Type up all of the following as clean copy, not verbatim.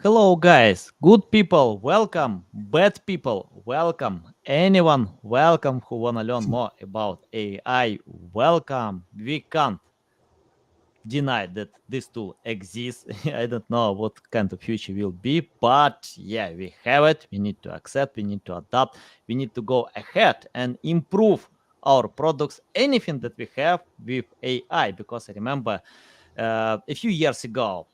Hello, guys. Good people, welcome. Bad people, welcome. Anyone, welcome who wanna learn more about AI, welcome. We can't deny that this tool exists. I don't know what kind of future will be, but yeah, we have it. We need to accept, we need to adapt, we need to go ahead and improve our products, anything that we have with AI. Because I remember a few years ago,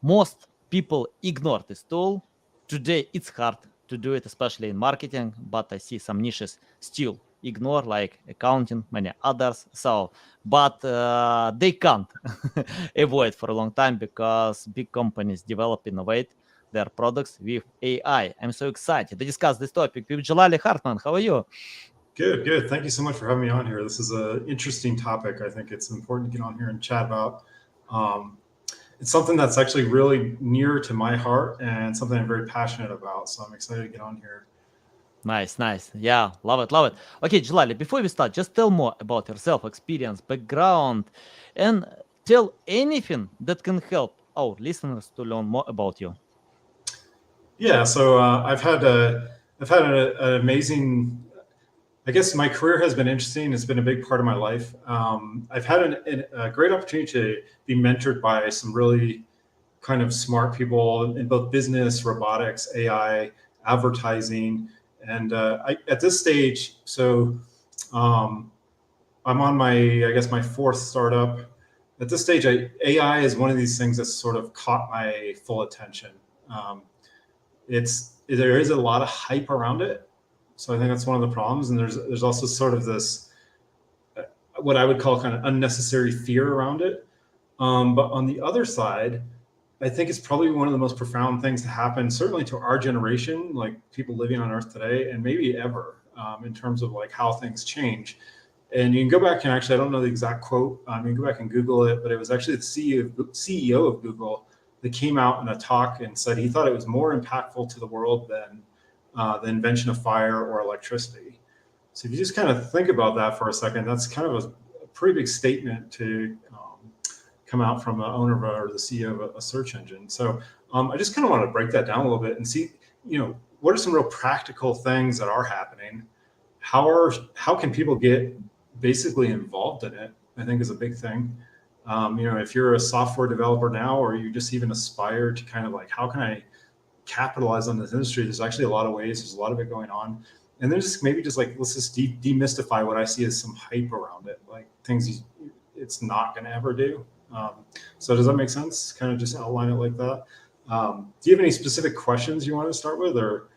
most people ignore this tool. Today, it's hard to do it, especially in marketing, but I see some niches still ignore, like accounting, many others. So, but they can't avoid for a long time because big companies develop, innovate their products with AI. I'm so excited to discuss this topic with Jalali Hartman. How are you? Good, good. Thank you so much for having me on here. This is an interesting topic. I think it's important to get on here and chat about. Um, it's something that's actually really near to my heart and something I'm very passionate about. So I'm excited to get on here. Nice, nice. Yeah, love it, love it. Okay, Jalali, before we start, just tell more about yourself, experience, background, and tell anything that can help our listeners to learn more about you. Yeah, so I've had an amazing. I guess my career has been interesting. It's been a big part of my life. I've had a great opportunity to be mentored by some really kind of smart people in both business, robotics, AI, advertising, and at this stage, um, I'm on my, I guess, my fourth startup. At this stage, AI is one of these things that's sort of caught my full attention. Um, there is a lot of hype around it, so I think that's one of the problems. And there's also sort of this what I would call kind of unnecessary fear around it. But on the other side, I think it's probably one of the most profound things to happen, certainly to our generation, like people living on Earth today, and maybe ever, in terms of like how things change. And you can go back and actually, I don't know the exact quote. You can go back and Google it, but it was actually the CEO of Google that came out in a talk and said he thought it was more impactful to the world than the invention of fire or electricity. So if you just kind of think about that for a second, that's kind of a pretty big statement to come out from the owner of or the CEO of a search engine. So I just kind of want to break that down a little bit and see, what are some real practical things that are happening? How can people get basically involved in it? I think is a big thing. If you're a software developer now, or you just even aspire to kind of like, how can I capitalize on this industry? There's actually a lot of ways. There's a lot of it going on, and there's just maybe just like let's just demystify what I see as some hype around it, like things it's not going to ever do. So does that make sense? Kind of just outline it like that. Do you have any specific questions you want to start with, or?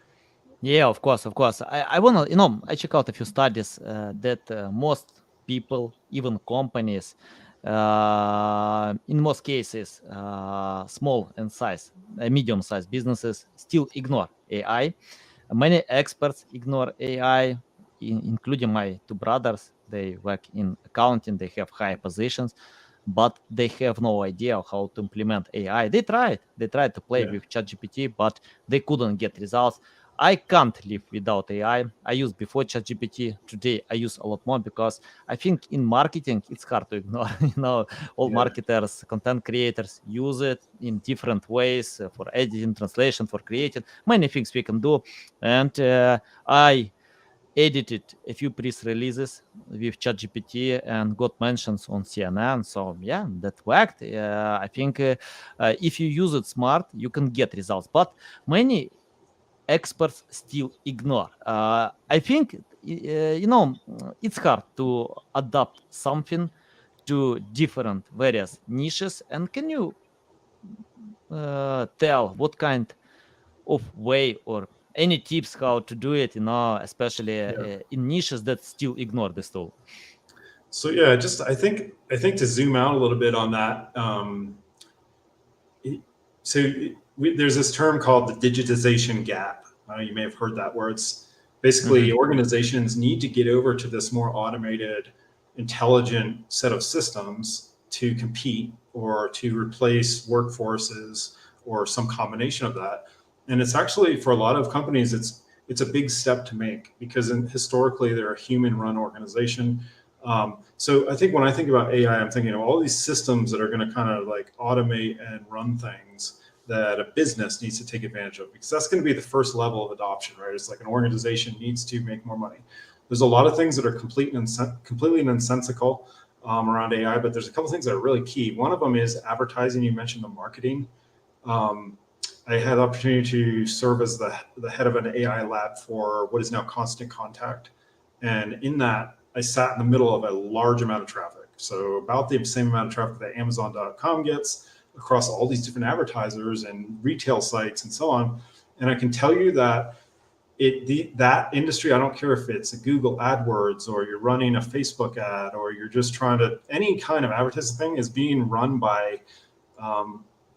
Yeah, of course, of course. I wanna, I check out a few studies that most people, even companies, in most cases, small and medium-sized businesses still ignore AI. Many experts ignore AI, including my two brothers. They work in accounting, they have high positions, but they have no idea how to implement AI. They tried to play Yeah, with ChatGPT, but they couldn't get results. I can't live without AI. I used before ChatGPT. Today I use a lot more because I think in marketing it's hard to ignore. All yeah, marketers, content creators use it in different ways for editing, translation, for creating many things we can do. And I edited a few press releases with ChatGPT and got mentions on CNN. So yeah, that worked. I think if you use it smart, you can get results. But many experts still ignore. I think it's hard to adapt something to different various niches. And can you tell what kind of way or any tips how to do it, especially yeah. in niches that still ignore this tool? So yeah, just I think to zoom out a little bit on that. So there's this term called the digitization gap. You may have heard that, where it's basically Hmm. organizations need to get over to this more automated, intelligent set of systems to compete or to replace workforces or some combination of that. And it's actually for a lot of companies, it's a big step to make because historically they're a human-run organization. So I think when I think about AI, I'm thinking of all these systems that are going to kind of like automate and run things. that a business needs to take advantage of, because that's going to be the first level of adoption, right? It's like an organization needs to make more money. There's a lot of things that are completely nonsensical around AI, but there's a couple things that are really key. One of them is advertising. You mentioned the marketing. I had the opportunity to serve as the head of an AI lab for what is now Constant Contact. And in that, I sat in the middle of a large amount of traffic. So about the same amount of traffic that Amazon.com gets across all these different advertisers and retail sites and so on. And I can tell you that that industry, I don't care if it's a Google AdWords or you're running a Facebook ad or you're just trying to, any kind of advertising thing is being run by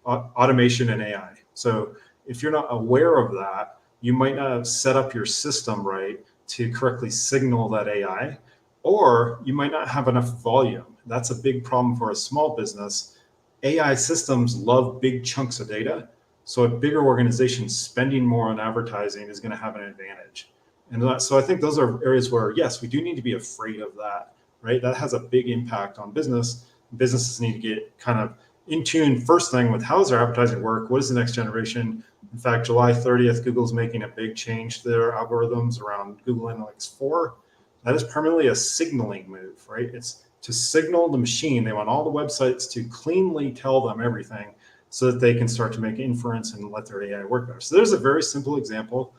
automation and AI. So if you're not aware of that, you might not have set up your system right to correctly signal that AI, or you might not have enough volume. That's a big problem for a small business. AI systems love big chunks of data. So a bigger organization spending more on advertising is going to have an advantage. And so I think those are areas where, yes, we do need to be afraid of that, right? That has a big impact on business. Businesses need to get kind of in tune first thing with how does their advertising work? What is the next generation? In fact, July 30th, Google's making a big change to their algorithms around Google Analytics 4. That is primarily a signaling move, right? It's to signal the machine. They want all the websites to cleanly tell them everything so that they can start to make inference and let their AI work better. So there's a very simple example.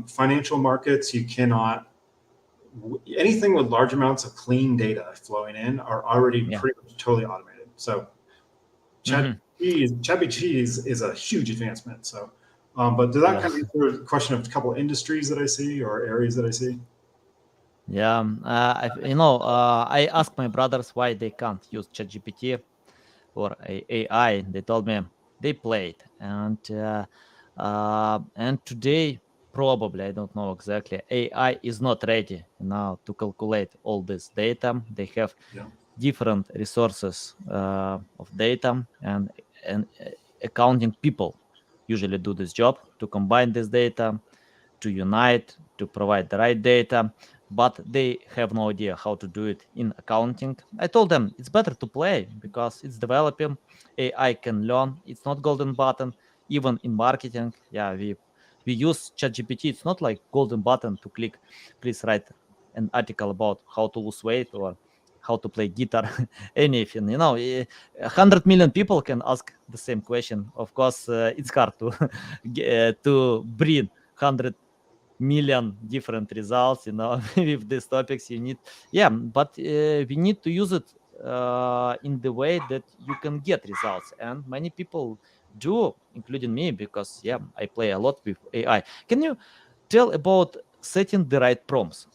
Financial markets, you cannot, anything with large amounts of clean data flowing in are already pretty much totally automated. So ChatGPT is a huge advancement. So, but does that kind of answer the question of a couple of industries that I see or areas that I see? Yeah, I asked my brothers why they can't use ChatGPT or AI. They told me they played, and today probably, I don't know exactly, AI is not ready now to calculate all this data. They have different resources of data, and accounting people usually do this job to combine this data, to unite, to provide the right data, but they have no idea how to do it in accounting. I told them it's better to play because it's developing. AI can learn. It's not golden button. Even in marketing, yeah, we use ChatGPT. It's not like golden button to click. Please write an article about how to lose weight or how to play guitar, anything. 100 million people can ask the same question. Of course, it's hard to to bring 100 million different results, with these topics. You need, but we need to use it in the way that you can get results, and many people do, including me, because I play a lot with AI. Can you tell about setting the right prompts?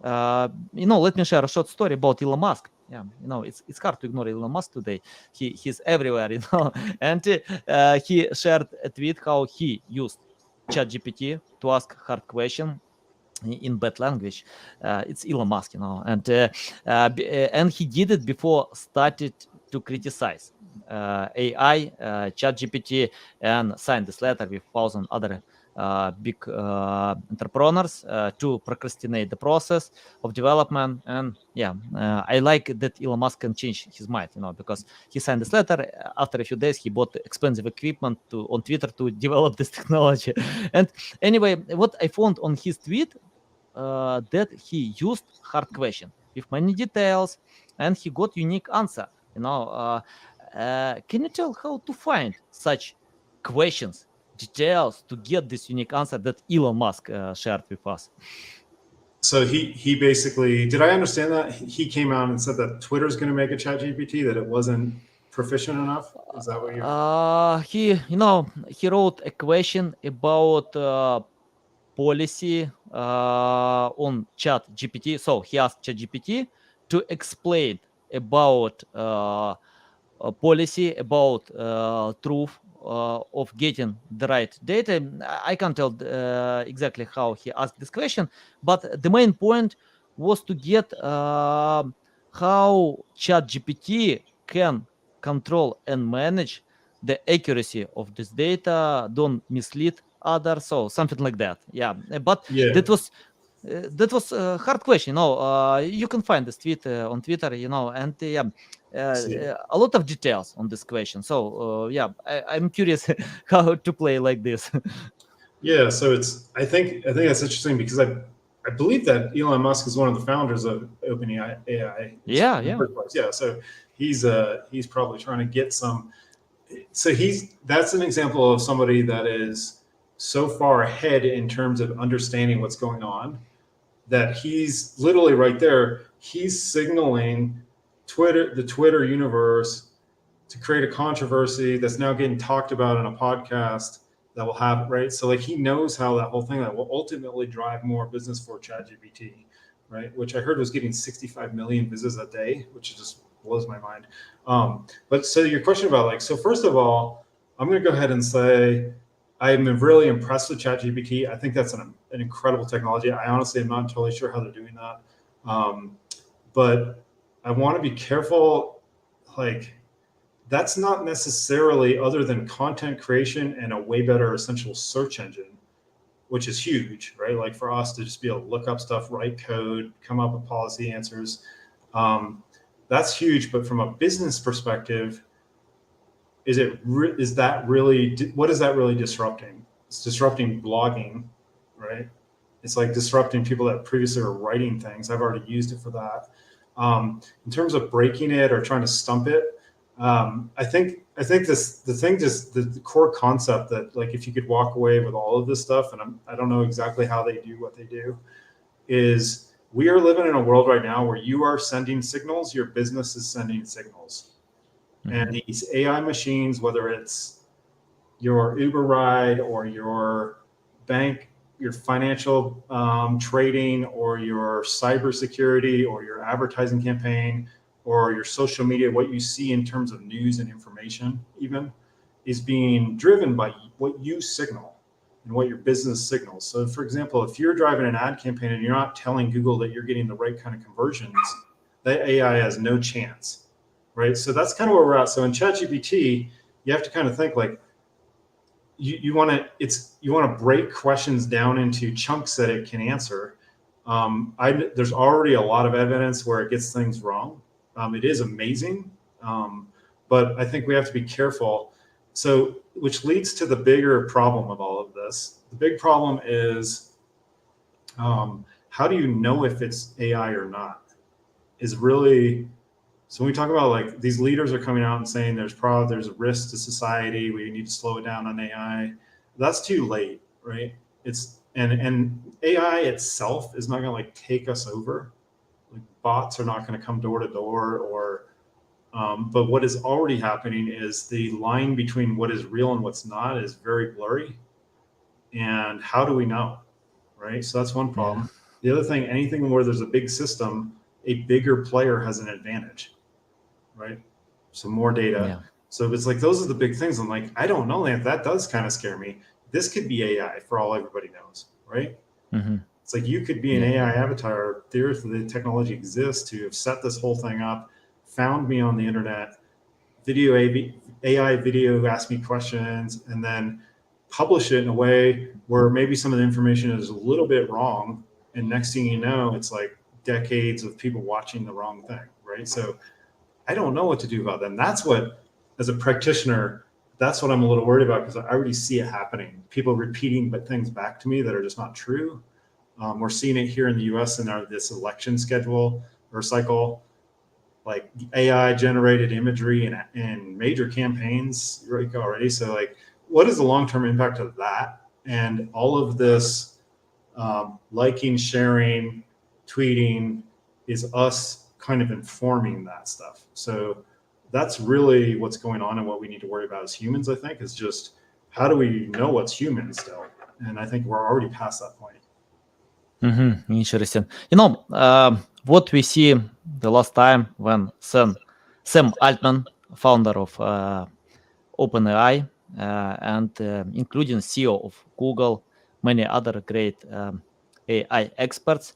Let me share a short story about Elon Musk. It's hard to ignore Elon Musk today. He's everywhere, and he shared a tweet how he used ChatGPT to ask hard question in bad language. It's Elon Musk, and he did it before started to criticize AI, ChatGPT, and signed this letter with 1,000 other big entrepreneurs to procrastinate the process of development. And I like that Elon Musk can change his mind, because he signed this letter. After a few days, he bought expensive equipment on Twitter to develop this technology. And anyway, what I found on his tweet, that he used hard question with many details, and he got unique answer. Can you tell how to find such questions, details, to get this unique answer that Elon Musk shared with us? So he basically, did I understand that he came out and said that Twitter's going to make a chat GPT, that it wasn't proficient enough? Is that what you're he wrote a question about policy on chat GPT. So he asked chat GPT to explain about policy, about truth of getting the right data. I can't tell exactly how he asked this question, but the main point was to get how ChatGPT can control and manage the accuracy of this data, don't mislead others, so something like that. But Yeah. that was that was a hard question. You can find this tweet on Twitter, and yeah, See. a lot of details on this question. So yeah, I'm curious how to play like this. Yeah, so it's I think that's interesting because I believe that Elon Musk is one of the founders of OpenAI AI Yeah, in the yeah. first place. Yeah, so he's probably trying to get some. So that's an example of somebody that is so far ahead in terms of understanding what's going on that he's literally right there. He's signaling the Twitter universe to create a controversy that's now getting talked about in a podcast that will have right. So like he knows how that whole thing that will ultimately drive more business for ChatGPT, right? Which I heard was getting 65 million visits a day, which just blows my mind. But so your question about like, so first of all, I'm going to go ahead and say I'm really impressed with ChatGPT. I think that's an incredible technology. I honestly am not totally sure how they're doing that, but I want to be careful. Like that's not necessarily other than content creation and a way better essential search engine, which is huge, right? Like for us to just be able to look up stuff, write code, come up with policy answers. Um, that's huge. But from a business perspective, is that really what is that really disrupting? It's disrupting blogging, right? It's like disrupting people that previously were writing things. I've already used it for that. In terms of breaking it or trying to stump it, I think the core concept that like if you could walk away with all of this stuff, and I don't know exactly how they do what they do, is we are living in a world right now where you are sending signals, your business is sending signals, and Mhm. these AI machines, whether it's your Uber ride or your bank, your financial trading, or your cybersecurity, or your advertising campaign, or your social media, what you see in terms of news and information, even is being driven by what you signal and what your business signals. So, for example, if you're driving an ad campaign and you're not telling Google that you're getting the right kind of conversions, that AI has no chance, right? So that's kind of where we're at. So in ChatGPT, you have to kind of think like you want to break questions down into chunks that it can answer. There's already a lot of evidence where it gets things wrong. It is amazing, um, but I think we have to be careful. So, which leads to the bigger problem of all of this. The big problem is how do you know if it's AI or not? Is really so when we talk about like these leaders are coming out and saying there's a risk to society, we need to slow it down on AI. That's too late, right? And AI itself is not going to like take us over. Like bots are not going to come door to door or but what is already happening is the line between what is real and what's not is very blurry. And how do we know, right? So that's one Yeah, problem. The other thing, anything where there's a big system, a bigger player has an advantage, right? So more data. yeah. So it's like those are the big things. I'm like, I don't know, that does kind of scare me. This could be AI for all everybody knows, right? Mhm. It's like you could be an Yeah, AI avatar. There's the technology exists to have set this whole thing up, found me on the internet, AI video, ask me questions, and then publish it in a way where maybe some of the information is a little bit wrong. And next thing you know, it's like decades of people watching the wrong thing, right? So I don't know what to do about them. That's what, as a practitioner, that's what I'm a little worried about because I already see it happening. People repeating but things back to me that are just not true. We're seeing it here in the U.S. in this election schedule or cycle, like AI generated imagery in major campaigns already. So, like, what is the long term impact of that? And all of this liking, sharing, tweeting is us kind of informing that stuff. So that's really what's going on and what we need to worry about as humans, I think, is just how do we know what's human still? And I think we're already past that point. Interesting. What we see the last time when Sam Altman, founder of OpenAI, and including CEO of Google, many other great AI experts,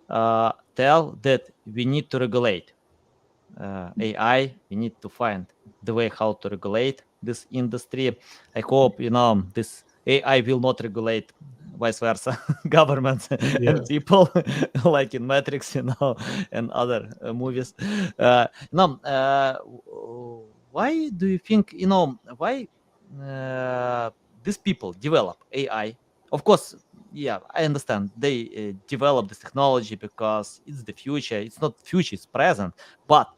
tell that we need to regulate AI. We need to find the way how to regulate this industry. I hope this AI will not regulate vice versa, government and Yes. people, like in Matrix, and other movies. No, why do you think, why these people develop AI? Of course, yeah, I understand they develop this technology because it's the future. It's not future, it's present, but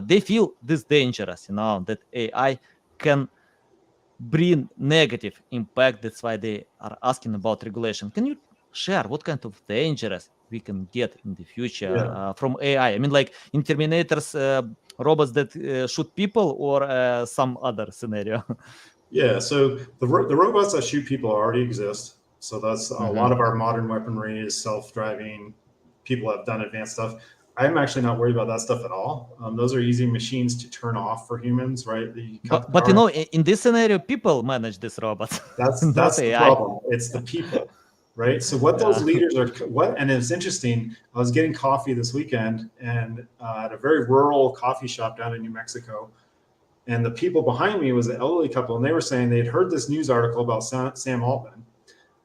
they feel this dangerous, that AI can bring negative impact. That's why they are asking about regulation. Can you share what kind of dangers we can get in the future Yeah. from AI? I mean, like in Terminators, robots that shoot people, or some other scenario? Yeah. So the robots that shoot people already exist. So that's a lot Hmm. of our modern weaponry is self-driving. People have done advanced stuff. I'm actually not worried about that stuff at all. Those are easy machines to turn off for humans, right? You cut the But power. in this scenario, people manage these robots, not That's the AI. problem. It's the people, right? So what those Yeah. leaders are, and it's interesting. I was getting coffee this weekend, and at a very rural coffee shop down in New Mexico, and the people behind me was an elderly couple, and they were saying they'd heard this news article about Sam Altman,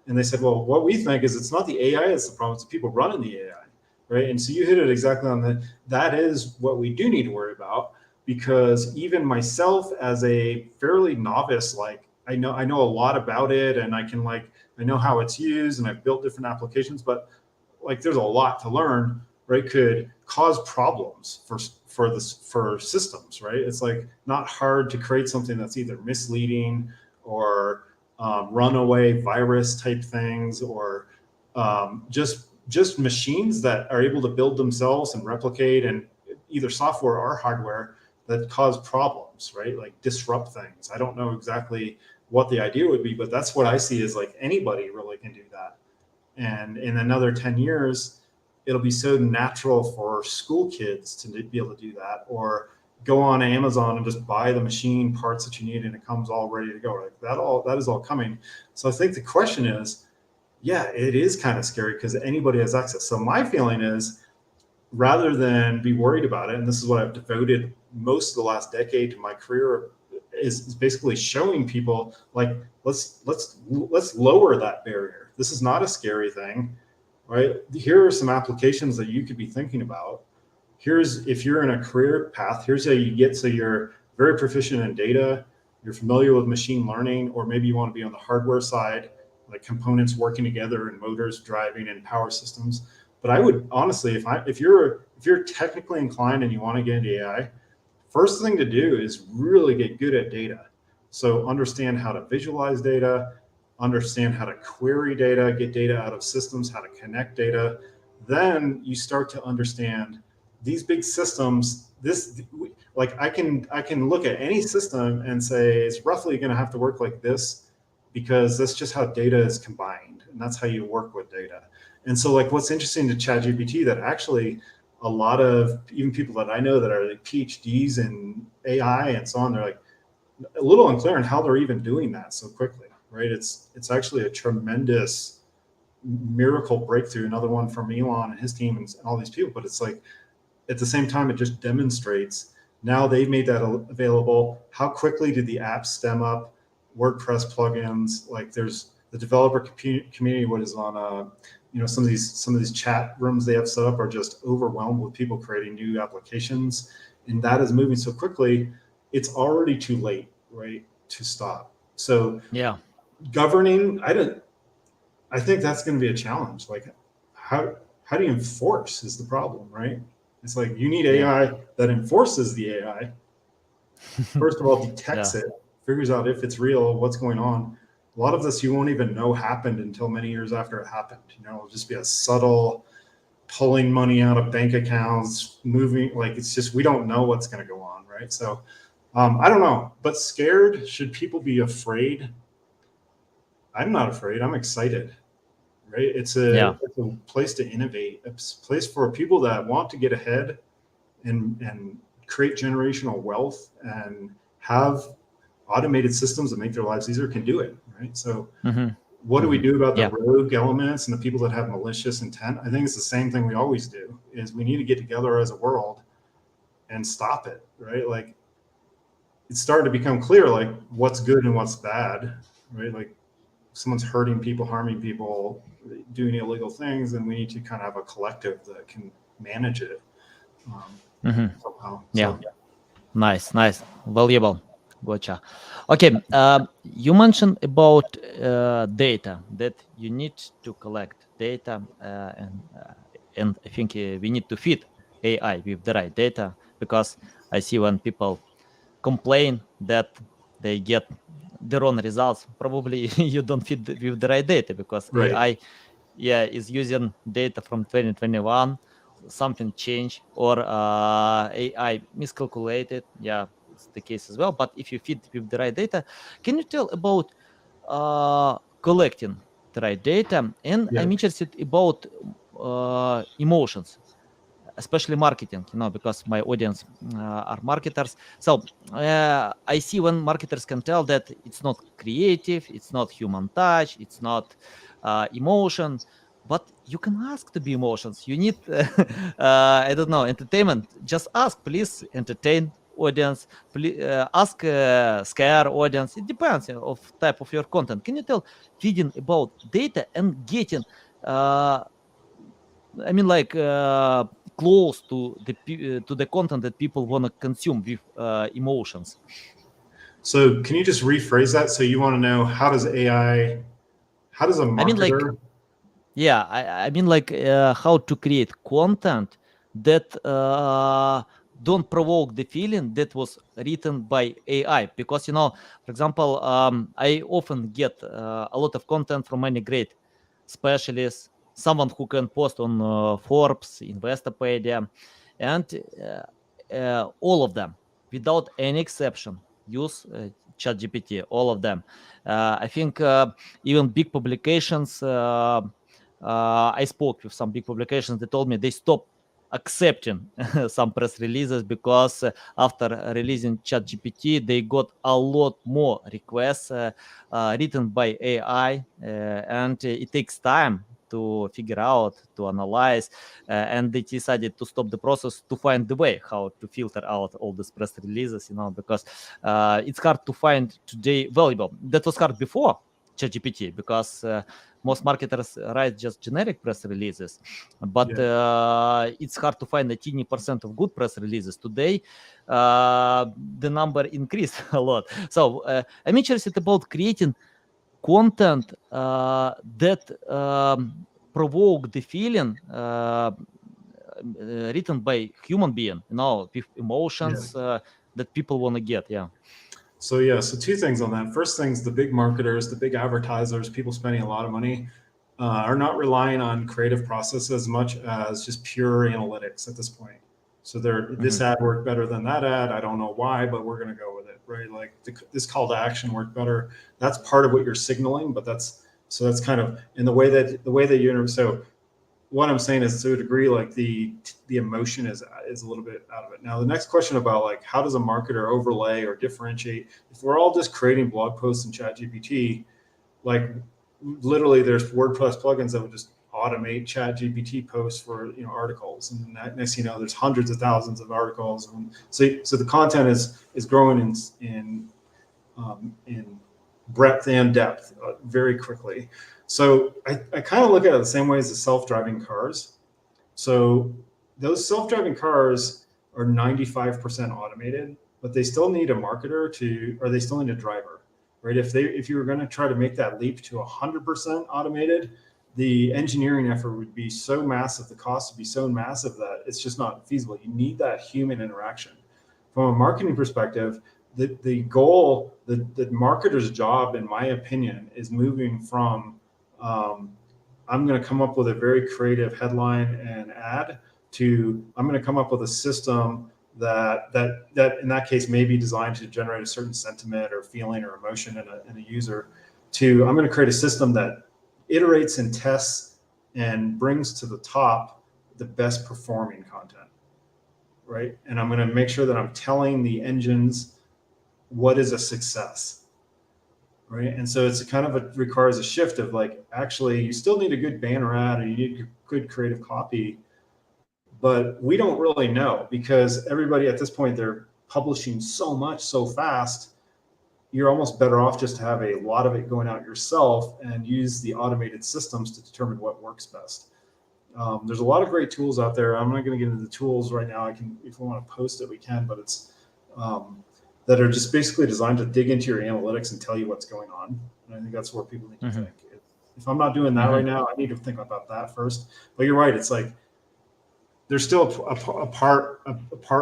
and they said, "Well, what we think is it's not the AI that's the problem; it's the people running the AI." Right, and so you hit it exactly on the. That is what we do need to worry about, because even myself, as a fairly novice, like I know a lot about it, and I know how it's used, and I've built different applications, but like there's a lot to learn, right? Could cause problems for systems, right? It's like not hard to create something that's either misleading or runaway virus type things, or just machines that are able to build themselves and replicate, and either software or hardware that cause problems, right? Like disrupt things. I don't know exactly what the idea would be, but that's what I see as like anybody really can do that. And in another 10 years, it'll be so natural for school kids to be able to do that, or go on Amazon and just buy the machine parts that you need and it comes all ready to go. Like that is all coming. So I think the question is, yeah, it is kind of scary because anybody has access. So my feeling is, rather than be worried about it, and this is what I've devoted most of the last decade to my career, is basically showing people like let's lower that barrier. This is not a scary thing, right? Here are some applications that you could be thinking about. Here's, if you're in a career path, here's how you get so you're very proficient in data, you're familiar with machine learning, or maybe you want to be on the hardware side, like components working together and motors driving and power systems. But I would honestly, if you're technically inclined and you want to get into AI, first thing to do is really get good at data. So understand how to visualize data, understand how to query data, get data out of systems, how to connect data. Then you start to understand these big systems. This, like I can look at any system and say it's roughly going to have to work like this, because that's just how data is combined, and that's how you work with data. And so, like, what's interesting to ChatGPT, that actually a lot of even people that I know that are like PhDs in AI and so on, they're like a little unclear on how they're even doing that so quickly, right? It's actually a tremendous miracle breakthrough. Another one from Elon and his team and all these people, but it's like at the same time it just demonstrates, now they've made that available. How quickly did the app stem up? WordPress plugins, like there's the developer community. What is on some of these chat rooms they have set up are just overwhelmed with people creating new applications, and that is moving so quickly. It's already too late, right, to stop. So Yeah. governing, I think that's going to be a challenge. Like, how do you enforce is the problem, right? It's like you need Yeah. AI that enforces the AI. First of all, detects Yeah. it, figures out if it's real, what's going on. A lot of this you won't even know happened until many years after it happened. It'll just be a subtle pulling money out of bank accounts, moving. Like, it's just we don't know what's going to go on, right? So I don't know, but scared. Should people be afraid? I'm not afraid. I'm excited, right? Yeah. It's a place to innovate, a place for people that want to get ahead and create generational wealth and have automated systems that make their lives easier can do it, right? So Hmm. what do we Hmm. do about the Yeah. rogue elements and the people that have malicious intent? I think it's the same thing we always do, is we need to get together as a world and stop it, right? Like, it's starting to become clear, like what's good and what's bad, right? Like someone's hurting people, harming people, doing illegal things, then we need to kind of have a collective that can manage it somehow. Yeah. So Nice, valuable. Gotcha. Okay, you mentioned about data that you need to collect data, and I think we need to feed AI with the right data, because I see when people complain that they get the wrong results, probably you don't feed with the right data, because right. AI, yeah, is using data from 2021, something changed, or AI miscalculated. Yeah, it's the case as well. But if you feed with the right data, can you tell about collecting the right data? And Yeah. I'm interested about emotions, especially marketing, because my audience are marketers. So I see when marketers can tell that it's not creative, it's not human touch, it's not emotion, but you can ask to be emotions. You need, I don't know, entertainment. Just ask, please entertain audience. Please ask, scare audience. It depends of type of your content. Can you tell feeding about data and getting I mean, like close to to the content that people want to consume with emotions. So can you just rephrase that? So you want to know, how does a I mean, like, marketer? yeah, I mean, like how to create content that don't provoke the feeling that was written by AI. Because, for example, I often get a lot of content from many great specialists, someone who can post on Forbes, Investopedia, and all of them, without any exception, use ChatGPT. All of them. I think even big publications. I spoke with some big publications. They told me they stopped accepting some press releases because after releasing ChatGPT, they got a lot more requests written by AI, and it takes time to figure out, to analyze, and they decided to stop the process to find the way how to filter out all these press releases, because it's hard to find today valuable. That was hard before ChatGPT, because most marketers write just generic press releases, but Yeah. it's hard to find a teeny percent of good press releases. Today, the number increased a lot. So I'm interested about creating content that provoke the feeling written by human being, with Yeah. emotions that people want to get. Yeah. So yeah, so two things on that. First things, the big marketers, the big advertisers, people spending a lot of money, are not relying on creative process as much as just pure analytics at this point. So this Mhm. ad worked better than that ad. I don't know why, but we're going to go with it, right? Like this call to action worked better. That's part of what you're signaling, but that's kind of in the way that you so what I'm saying is, to a degree, like the emotion is a little bit out of it. Now, the next question about like how does a marketer overlay or differentiate? If we're all just creating blog posts in ChatGPT, like literally, there's WordPress plugins that would just automate ChatGPT posts for articles, and next there's hundreds of thousands of articles, and so the content is growing in breadth and depth very quickly. So I kind of look at it the same way as the self-driving cars. So those self-driving cars are 95% automated, but they still need a marketer or they still need a driver, right? If you were going to try to make that leap to 100% automated, the engineering effort would be so massive, the cost would be so massive that it's just not feasible. You need that human interaction. From a marketing perspective, the goal, the marketer's job, in my opinion, is moving from I'm going to come up with a very creative headline and ad to I'm going to come up with a system that in that case may be designed to generate a certain sentiment or feeling or emotion in a user. To I'm going to create a system that iterates and tests and brings to the top the best performing content, right? And I'm going to make sure that I'm telling the engines what is a success, right? And so it's kind of requires a shift of like, actually, you still need a good banner ad or you need good creative copy, but we don't really know because everybody at this point, they're publishing so much so fast. you're almost better off just to have a lot of it going out yourself and use the automated systems to determine what works best. There's a lot of great tools out there. I'm not going to get into the tools right now. I can, if we want to post it, we can, but it's that are just basically designed to dig into your analytics and tell you what's going on. And I think that's where people need to think. If I'm not doing that right now, I need to think about that first. But you're right. It's like there's still a part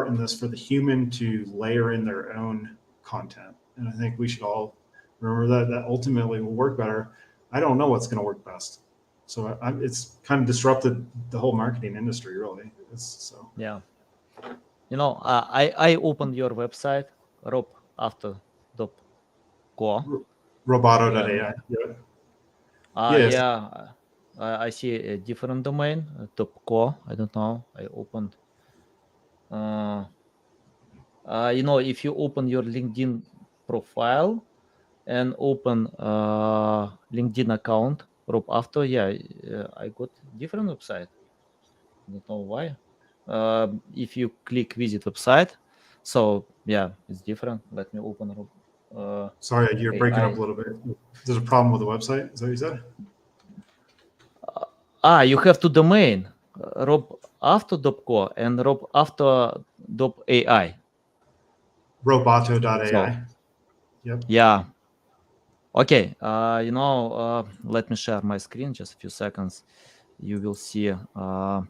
in this for the human to layer in their own content. And I think we should all remember that ultimately will work better. I don't know what's going to work best. So it's kind of disrupted the whole marketing industry, really. Yeah. I opened your website, robafter.co. Roboto.ai. Yes. Yeah. I see a different domain, .co. I don't know. I opened. If you open your LinkedIn profile and open LinkedIn account, Rob After, I got different website. I don't know why. If you click visit website, so yeah, it's different. Let me open Rob. Sorry, you're breaking up a little bit. There's a problem with the website. Is that what you said? You have two domain, robafter.co and robafter.ai. Roboto.ai. So, yep. Yeah. Okay. Let me share my screen. Just a few seconds. You will see. Yeah,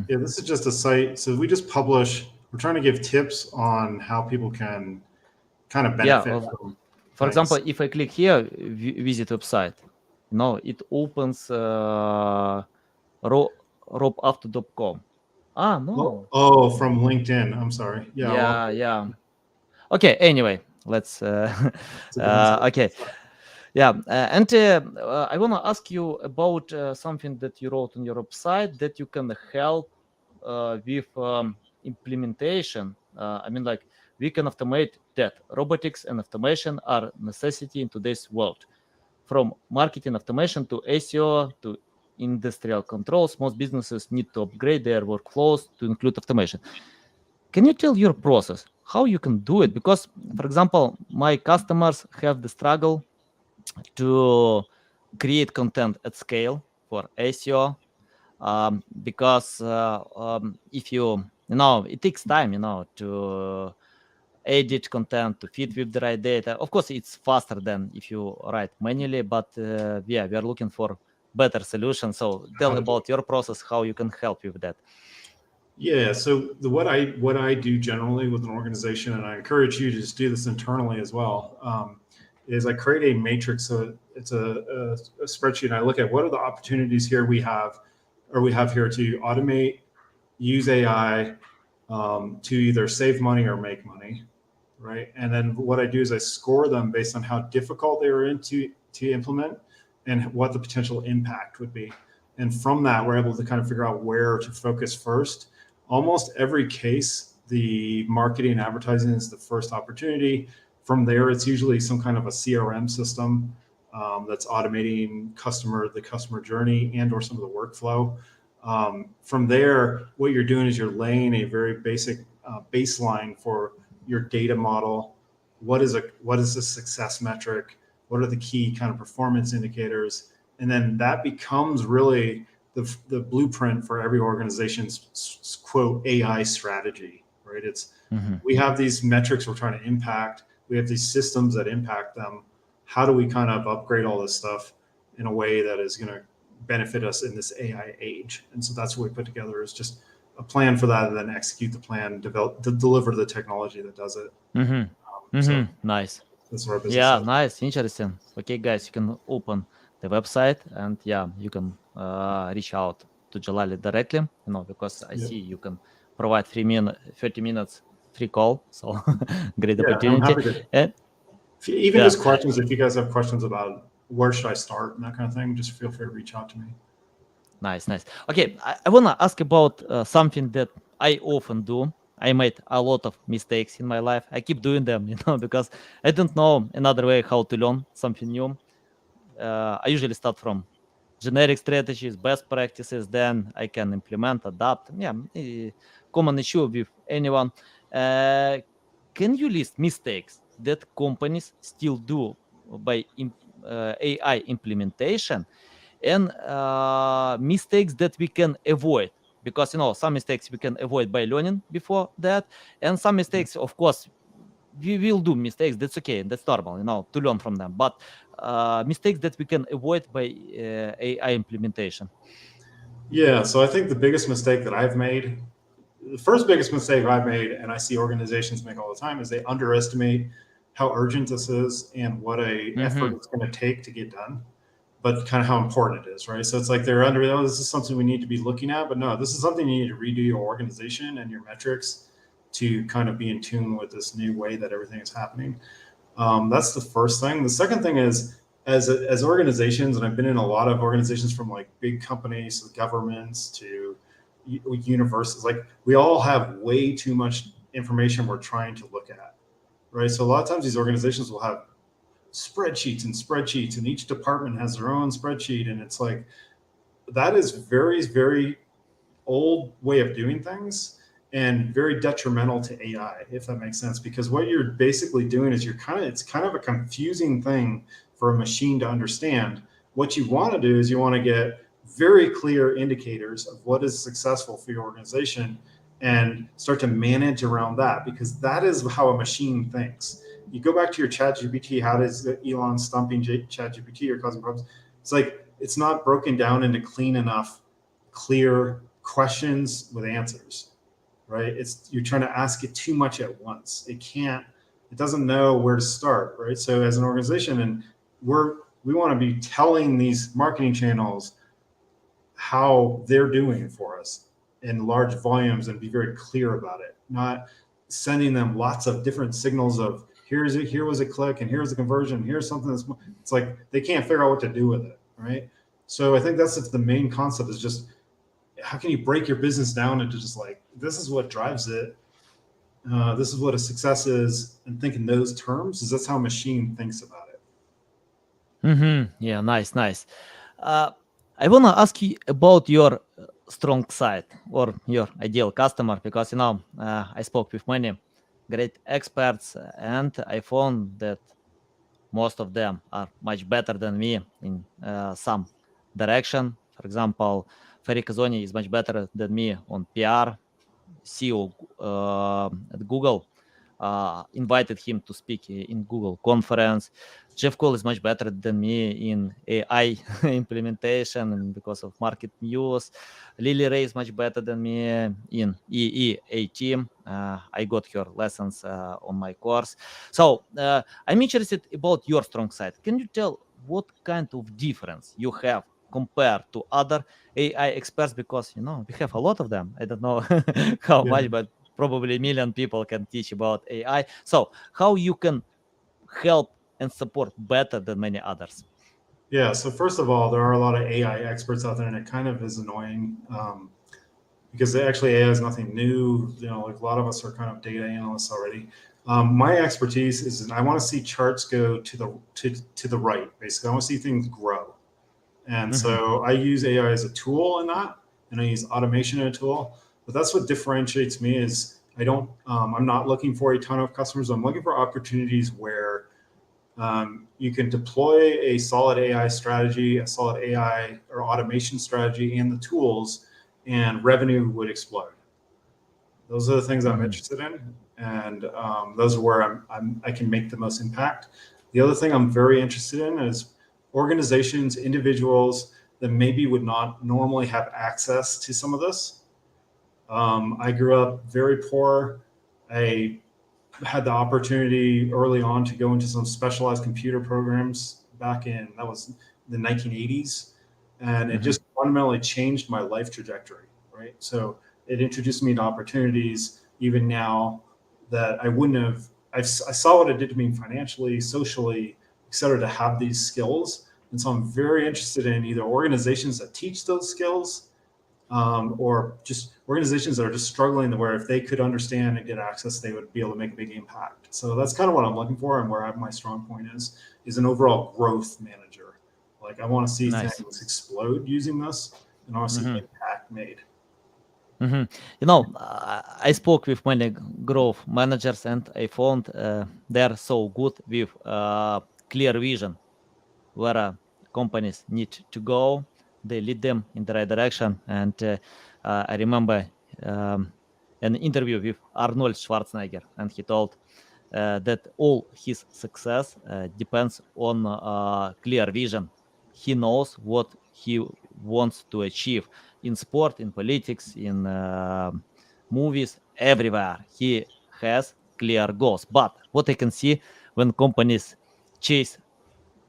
this is just a site. So we just publish. We're trying to give tips on how people can kind of benefit from. For example, if I click here, visit website, it opens robafter.com. No. Oh, from LinkedIn. I'm sorry. Yeah. Okay. Anyway, let's. Okay. Yeah, and I want to ask you about something that you wrote on your website that you can help with implementation. I mean, like we can automate that. Robotics and automation are necessity in today's world. From marketing automation to SEO to industrial controls, most businesses need to upgrade their workflows to include automation. Can you tell your process how you can do it? Because, for example, my customers have the struggle to create content at scale for SEO, because if it takes time, to edit content to fit with the right data. Of course, it's faster than if you write manually, but we are looking for better solutions. So tell about your process, how you can help with that. Yeah. So what I do generally with an organization, and I encourage you to just do this internally as well, is I create a matrix. So it's a spreadsheet. And I look at what are the opportunities here we have here to automate, use AI to either save money or make money, right? And then what I do is I score them based on how difficult they were to implement and what the potential impact would be. And from that, we're able to kind of figure out where to focus first. Almost every case, the marketing and advertising is the first opportunity. From there, it's usually some kind of a CRM system that's automating the customer journey and or some of the workflow. From there, what you're doing is you're laying a very basic baseline for your data model. What is a success metric? What are the key kind of performance indicators? And then that becomes really the blueprint for every organization's quote AI strategy, right? We have these metrics we're trying to impact. We have these systems that impact them. How do we kind of upgrade all this stuff in a way that is going to benefit us in this AI age? And so that's what we put together, is just a plan for that, and then execute the plan, deliver the technology that does it. So nice. That's what our business Yeah, is. nice, interesting. Okay, guys, you can open the website and you can reach out to Jalali directly, because I see you can provide 30 minutes free call. So great opportunity. I'm happy to. Even just questions, if you guys have questions about where should I start and that kind of thing, just feel free to reach out to me. Nice. Okay, I want to ask about something that I often do. I made a lot of mistakes in my life. I keep doing them, because I don't know another way how to learn something new. I usually start from generic strategies, best practices, then I can implement, adapt. Common issue with anyone. Can you list mistakes that companies still do by AI implementation, and mistakes that we can avoid, because some mistakes we can avoid by learning before that, and some mistakes, of course, we will do mistakes. That's okay, that's normal, to learn from them. But mistakes that we can avoid by AI implementation. Yeah, so I think the biggest mistake that I've made, the first biggest mistake I've made, and I see organizations make all the time, is they underestimate how urgent this is and what a effort Mm-hmm. it's going to take to get done, but kind of how important it is, right? So it's like they're under, oh, this is something we need to be looking at, but no, this is something you need to redo your organization and your metrics to kind of be in tune with this new way that everything is happening. That's the first thing. The second thing is, as organizations, and I've been in a lot of organizations from like big companies to governments to universities, like we all have way too much information we're trying to look at, right? So a lot of times these organizations will have spreadsheets and spreadsheets, and each department has their own spreadsheet, and it's like that is very, very old way of doing things and very detrimental to AI, if that makes sense. Because what you're basically doing is it's kind of a confusing thing for a machine to understand. What you want to do is you want to get very clear indicators of what is successful for your organization and start to manage around that, because that is how a machine thinks. You go back to your chat GPT, how does Elon stumping chat GPT or causing problems? It's like it's not broken down into clean enough, clear questions with answers, right? It's you're trying to ask it too much at once. It doesn't know where to start, right? So as an organization, and we want to be telling these marketing channels how they're doing it for us in large volumes and be very clear about it, not sending them lots of different signals of here was a click and here's a conversion, here's something that's, it's like they can't figure out what to do with it, right? So I think that's the main concept, is just how can you break your business down into just like, this is what drives it, this is what a success is, and think in those terms, is that's how a machine thinks about it. Mm-hmm. Yeah, nice, nice. Uh, I wanna ask you about your strong side or your ideal customer, because I spoke with many great experts, and I found that most of them are much better than me in some direction. For example, Ferry Kazoni is much better than me on PR. CEO at Google invited him to speak in Google conference. Jeff Cole is much better than me in AI implementation and because of market news. Lily Ray is much better than me in EEAT. I got her lessons on my course. So I'm interested about your strong side. Can you tell what kind of difference you have compared to other AI experts? Because we have a lot of them. I don't know how Yeah. much, but probably a million people can teach about AI. So how you can help and support better than many others? Yeah. So first of all, there are a lot of AI experts out there, and it kind of is annoying, because actually AI is nothing new. Like a lot of us are kind of data analysts already. My expertise is I want to see charts go to the right. Basically, I want to see things grow. And Mm-hmm. so I use AI as a tool in that, and I use automation as a tool. But that's what differentiates me is I'm not looking for a ton of customers. I'm looking for opportunities where you can deploy a solid AI strategy, a solid AI or automation strategy, and the tools, and revenue would explode. Those are the things I'm Mm-hmm. interested in, and those are where I can make the most impact. The other thing I'm very interested in is organizations, individuals that maybe would not normally have access to some of this. I grew up very poor. I had the opportunity early on to go into some specialized computer programs back in, that was the 1980s, and it Mm-hmm. just fundamentally changed my life trajectory, right? So it introduced me to opportunities even now that I wouldn't have. I saw what it did to me financially, socially, et cetera, to have these skills. And so I'm very interested in either organizations that teach those skills, or just organizations that are just struggling, to where if they could understand and get access, they would be able to make a big impact. So that's kind of what I'm looking for, and where my strong point is an overall growth manager. Like I want to see Nice. things explode using this, and I want to see Mm-hmm. impact made. Mhm. I spoke with many growth managers, and I found they're so good with clear vision where companies need to go. They lead them in the right direction. And I remember um, an interview with Arnold Schwarzenegger, and he told that all his success depends on clear vision. He knows what he wants to achieve in sport, in politics, in movies, everywhere. He has clear goals. But what I can see when companies chase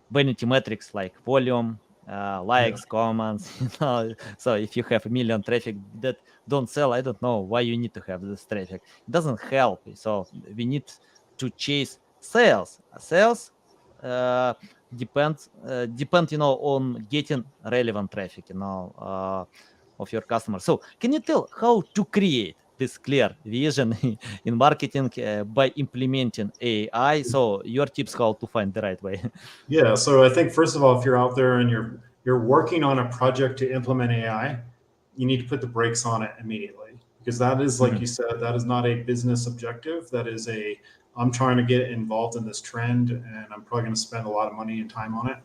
vanity metrics like volume, Yeah. likes, comments. So if you have a million traffic that don't sell, I don't know why you need to have this traffic. It doesn't help. So we need to chase sales. Sales uh, depend on getting relevant traffic. Of your customers. So can you tell how to create this clear vision in marketing by implementing AI? So your tips how to find the right way. Yeah. So I think first of all, if you're out there and you're working on a project to implement AI, you need to put the brakes on it immediately because that is, like you Mhm. said, that is not a business objective. That is a I'm trying to get involved in this trend and I'm probably going to spend a lot of money and time on it.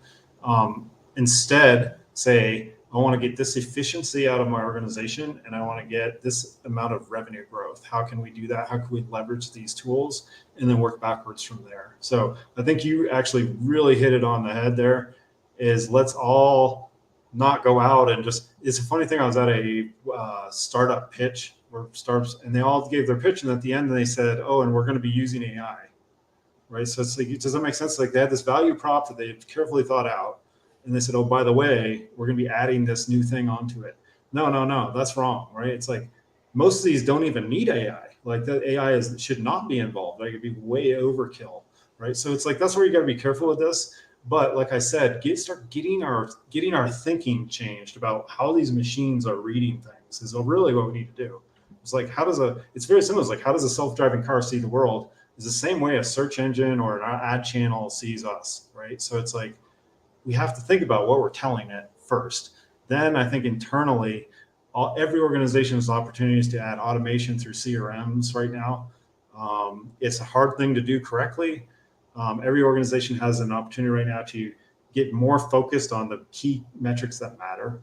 Instead, say I want to get this efficiency out of my organization and I want to get this amount of revenue growth. How can we do that? How can we leverage these tools and then work backwards from there? So I think you actually really hit it on the head there. Is let's all not go out and just. It's a funny thing. I was at a startup pitch where startups, and they all gave their pitch, and at the end they said, "Oh, and we're going to be using AI." Right? So it's like, it doesn't make sense. Like they had this value prop that they carefully thought out, and they said, "Oh, by the way, we're going to be adding this new thing onto it." No, no, no, that's wrong. Right? It's like most of these don't even need AI. Like that AI should not be involved. Like it'd be way overkill. Right? So it's like that's where you got to be careful with this. But like I said, start getting our thinking changed about how these machines are reading things is really what we need to do. It's like it's very simple. It's like how does a self-driving car see the world? Is the same way a search engine or an ad channel sees us, right? So it's like we have to think about what we're telling it first. Then I think internally, every organization has opportunities to add automation through CRMs right now. It's a hard thing to do correctly. Every organization has an opportunity right now to get more focused on the key metrics that matter.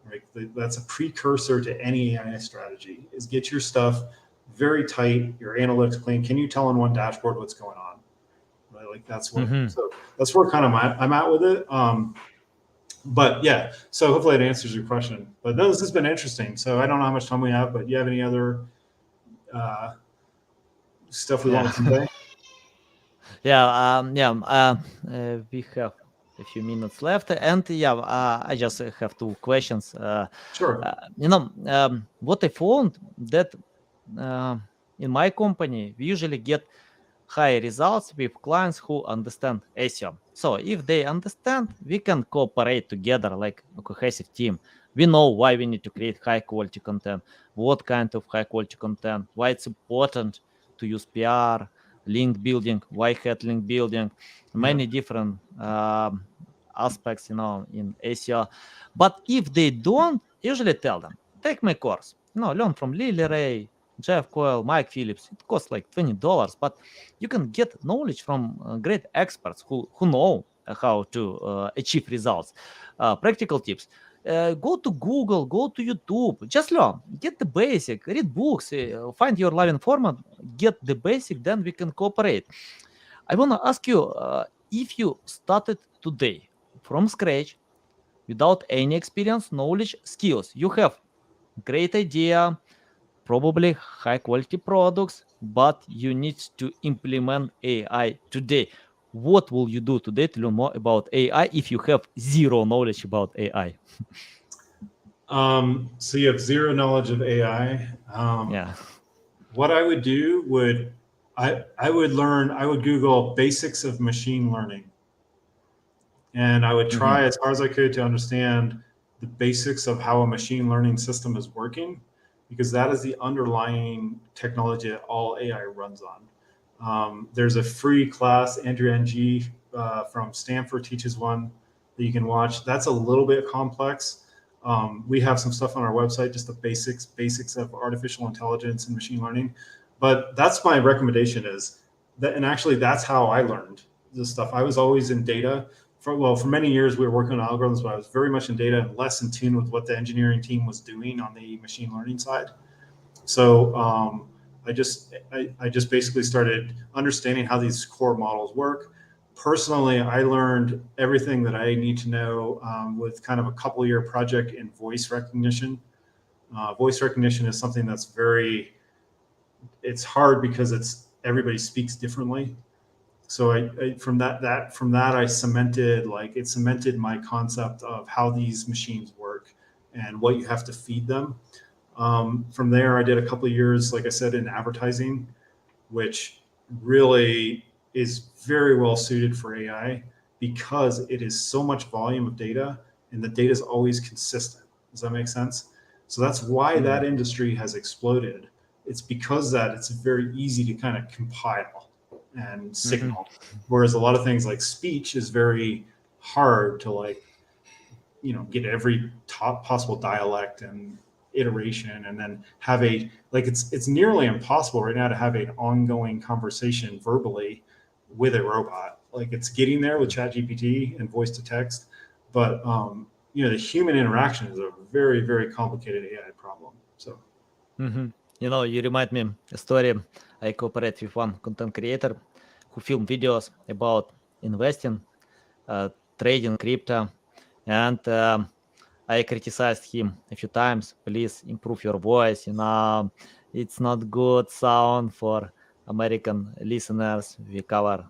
Right, that's a precursor to any AI strategy. Is get your stuff very tight, your analytics clean. Can you tell in one dashboard what's going on? Right, like Mhm. so that's where kind of I'm at with it. But yeah, so hopefully it answers your question. But no, this has been interesting. So I don't know how much time we have, but do you have any other uh, stuff we Yeah. want to convey? We have a few minutes left, and I just have two questions. Sure. What I found that uh, in my company we usually get high results with clients who understand SEO. So if they understand, we can cooperate together like a cohesive team. We know why we need to create high quality content, what kind of high quality content, why it's important to use PR, link building, why had link building, Yeah. many different aspects, in SEO. But if they don't, usually tell them, take my course, learn from Lily Ray, Jeff Coyle, Mike Phillips. It costs like $20, but you can get knowledge from great experts who know how to achieve results. Practical tips. Go to Google, go to YouTube, just learn, get the basic, read books, find your loving format, get the basic, then we can cooperate. I want to ask you if you started today from scratch without any experience, knowledge, skills, you have great idea, probably high quality products, but you need to implement AI today. What will you do today to learn more about AI if you have zero knowledge about AI? So you have zero knowledge of AI. Yeah. What I would do would I would learn. I would Google basics of machine learning, and I would Hmm. try as hard as I could to understand the basics of how a machine learning system is working, because that is the underlying technology that all AI runs on. There's a free class, Andrew Ng from Stanford teaches one that you can watch. That's a little bit complex, We have some stuff on our website, just the basics of artificial intelligence and machine learning. But that's my recommendation is that, and actually that's how I learned this stuff. I was always in data. For many years we were working on algorithms, but I was very much in data and less in tune with what the engineering team was doing on the machine learning side. So I just basically started understanding how these core models work. Personally, I learned everything that I need to know with kind of a couple year project in voice recognition. Voice recognition is something that's it's hard because everybody speaks differently. So from that I cemented my concept of how these machines work and what you have to feed them. From there, I did a couple of years, like I said, in advertising, which really is very well suited for AI because it is so much volume of data and the data is always consistent. Does that make sense? So that's why that industry has exploded. It's because that it's very easy to kind of compile and signal. Whereas a lot of things like speech is very hard to get every top possible dialect and iteration and then have it's nearly impossible right now to have an ongoing conversation verbally with a robot. Like it's getting there with ChatGPT and voice to text, but the human interaction is a very, very complicated AI problem. So You remind me a story. I cooperate with one content creator who film videos about investing, trading crypto, and I criticized him a few times. Please improve your voice. It's not good sound for American listeners. We cover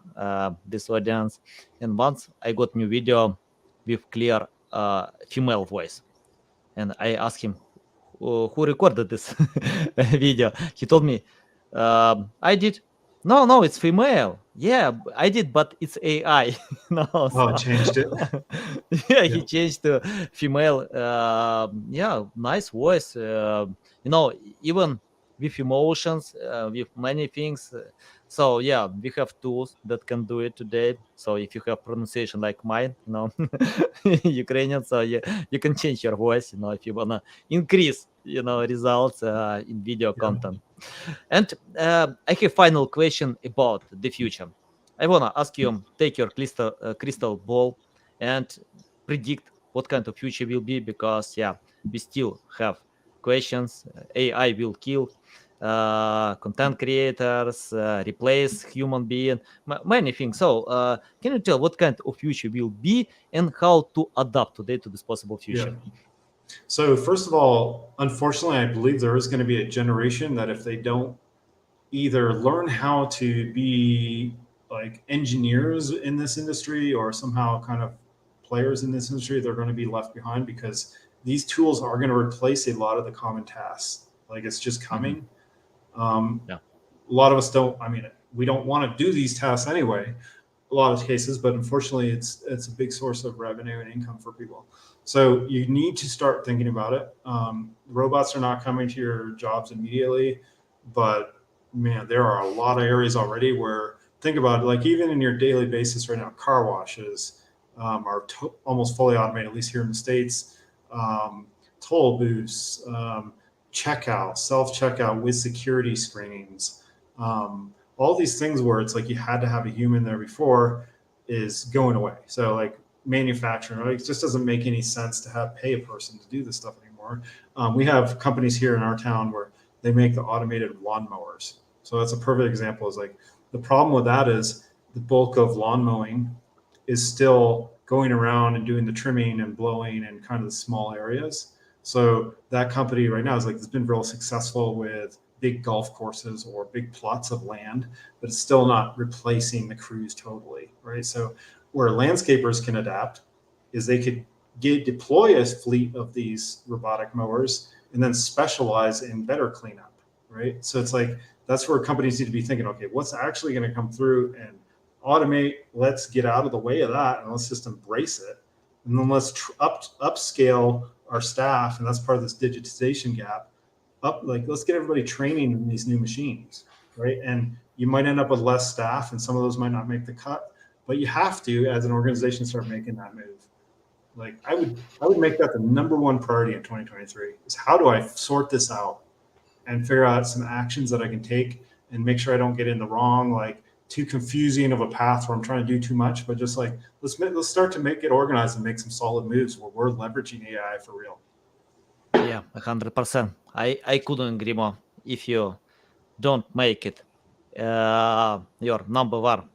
this audience. And once I got new video with clear female voice, and I asked him who recorded this video. He told me, I did. No, no, it's female. Yeah, I did, but it's AI. no, oh, it changed it. yeah, Yeah. he changed to female. Yeah, nice voice. Even with emotions, with many things. So yeah, we have tools that can do it today. So if you have pronunciation like mine, Ukrainian, so you can change your voice. If you wanna increase, results in video Yeah. content. And I have final question about the future. I wanna ask you, take your crystal ball and predict what kind of future will be, because yeah, we still have questions. AI will kill content creators, replace human being, many things. So can you tell what kind of future will be and how to adapt today to this possible Yeah. future? So first of all, unfortunately, I believe there is going to be a generation that if they don't either learn how to be like engineers in this industry or somehow kind of players in this industry, they're going to be left behind because these tools are going to replace a lot of the common tasks. Like it's just Mhm. coming. Um, Yeah. a lot of us don't. I mean, we don't want to do these tasks anyway. A lot of cases, but unfortunately, it's a big source of revenue and income for people. So you need to start thinking about it. Robots are not coming to your jobs immediately, but man, there are a lot of areas already where think about it, like even in your daily basis right now, car washes are almost fully automated, at least here in the States. Toll booths, checkout, self checkout with security screenings. All these things where it's like you had to have a human there before is going away. So like manufacturing, right? It just doesn't make any sense to pay a person to do this stuff anymore. We have companies here in our town where they make the automated lawnmowers. So that's a perfect example. Is like the problem with that is the bulk of lawn mowing is still going around and doing the trimming and blowing and kind of the small areas. So that company right now is like it's been real successful with big golf courses or big plots of land, but it's still not replacing the crews totally, right? So where landscapers can adapt is they could deploy a fleet of these robotic mowers and then specialize in better cleanup, right? So it's like that's where companies need to be thinking, okay, what's actually going to come through and automate? Let's get out of the way of that and let's just embrace it, and then let's upscale our staff, and that's part of this digitization gap. Let's get everybody training in these new machines, right? And you might end up with less staff, and some of those might not make the cut, but you have to, as an organization, start making that move. Like I would make that the number one priority in 2023 is how do I sort this out and figure out some actions that I can take and make sure I don't get in the wrong, like too confusing of a path where I'm trying to do too much, but just like let's start to make it organized and make some solid moves where we're leveraging AI for real. Yeah, 100%. I couldn't agree more. If you don't make it your number one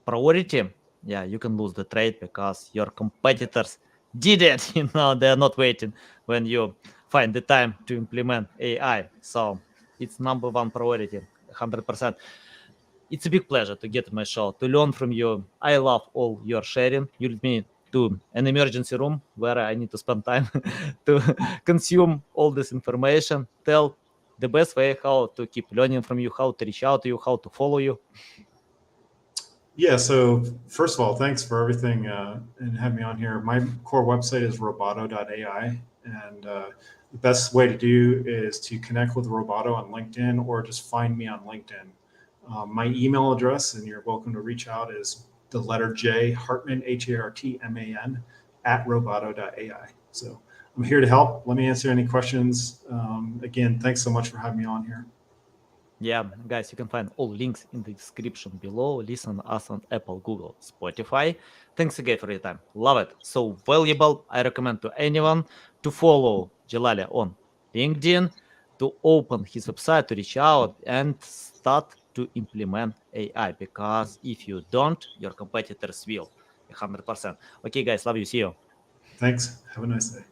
priority, yeah, you can lose the trade because your competitors did it. They're not waiting when you find the time to implement AI. So it's number one priority, 100%. It's a big pleasure to get on my show, to learn from you. I love all your sharing. You lead me to an emergency room where I need to spend time to consume all this information, tell the best way how to keep learning from you, how to reach out to you, how to follow you. Yeah. So first of all, thanks for everything and having me on here. My core website is roboto.ai, and the best way to do is to connect with Roboto on LinkedIn or just find me on LinkedIn. My email address, and you're welcome to reach out, is the letter J Hartman Hartman at roboto.ai. So I'm here to help. Let me answer any questions. Again, thanks so much for having me on here. Yeah, guys, you can find all links in the description below. Listen us on Apple, Google, Spotify. Thanks again for your time. Love it. So valuable. I recommend to anyone to follow Jalali on LinkedIn, to open his website, to reach out and start to implement AI. Because if you don't, your competitors will. 100%. Okay, guys, love you. See you. Thanks. Have a nice day.